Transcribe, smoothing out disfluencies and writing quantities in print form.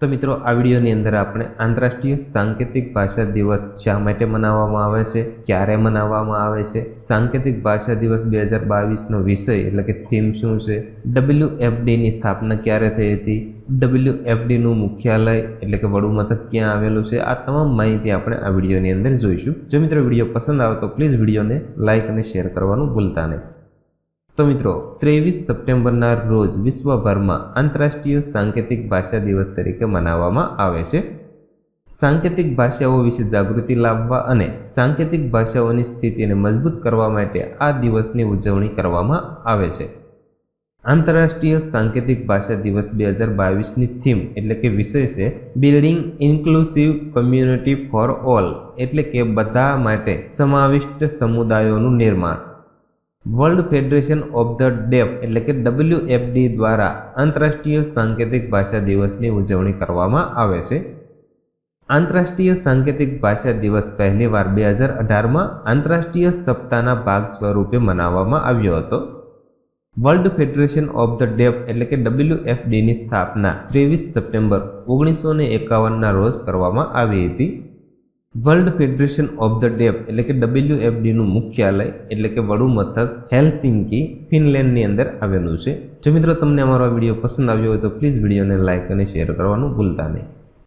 तो मित्रों आ विडियोनी अंदर आपणे आंतरराष्ट्रीय सांकेतिक भाषा दिवस शा माटे मनाववामां आवे छे, क्यारे मनाववामां आवे छे, सांकेतिक भाषा दिवस 2022 नो विषय एटले के थीम शुं छे, WFD ની સ્થાપના ક્યારે થઈ હતી, WFD નું મુખ્યાલય એટલે કે વડું મથક ક્યાં આવેલું છે, આ તમામ માહિતી આપણે આ વિડિયોની અંદર જોઈશું। જો મિત્રો વિડિયો પસંદ આવે તો પ્લીઝ વિડિયોને લાઈક અને શેર કરવાનું ભૂલતા નહીં। तो मित्रों 23 सप्टेम्बरना रोज विश्वभर में आंतरराष्ट्रीय सांकेतिक भाषा दिवस तरीके मनाववामां आवे छे। सांकेतिक भाषाओं विषे जागृति लाववा अने सांकेतिक भाषाओनी स्थितिने मजबूत करवा माटे आ दिवसनी उजवणी करवामां आवे छे। आंतरराष्ट्रीय सांकेतिक भाषा दिवस 2022 नी थीम एटले के विषय छे building inclusive community for all एटले के बधा माटे समाविष्ट समुदायोनुं निर्माण। World federation of the deaf एटले के WFD द्वारा आंतरराष्ट्रीय सांकेतिक भाषा दिवस की उजवणी करवामां आवे छे। आंतरराष्ट्रीय सांकेतिक भाषा दिवस पहली बार 2018 में आंतरराष्ट्रीय सप्ताहना भाग स्वरूपे मनाववामां आव्यो हतो। World federation of the deaf एटले के WFD ની સ્થાપના 23 સપ્ટેમ્બર 1951 ના રોજ કરવામાં આવી હતી। World federation of the deaf एटले के WFD નું મુખ્યાલય એટલે કે વડું મથક હેલ્સિંકી ફિનલેન્ડની અંદર આવેલું છે। જો મિત્રો તમને અમારો આ વિડિયો પસંદ આવ્યો હોય તો પ્લીઝ વિડિયોને લાઈક અને શેર કરવાનું ભૂલતા નહીં।